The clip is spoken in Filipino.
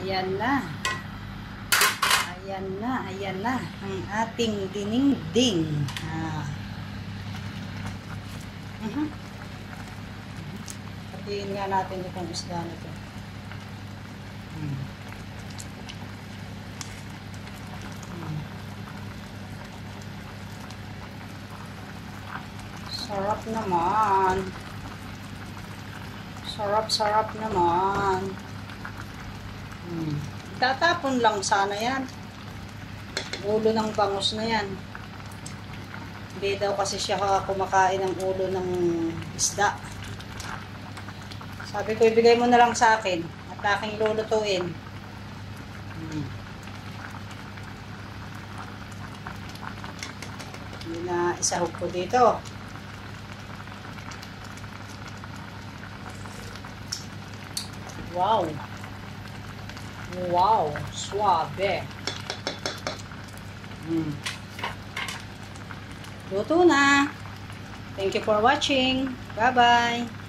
Ayan na. Ayan na, ayan na. Ang ating dinengding. Patiin nga natin itong isda na ito. Sarap naman. Sarap naman. Tatapon lang sana yan. Ulo ng bangus na yan. Hindi daw kasi siya kumakain ng ulo ng isda. Sabi ko, ibigay mo na lang sa akin at aking lulutuin. Hindi na isahog ko dito. Wow! Wow! Suabe! Luto na! Thank you for watching! Bye-bye!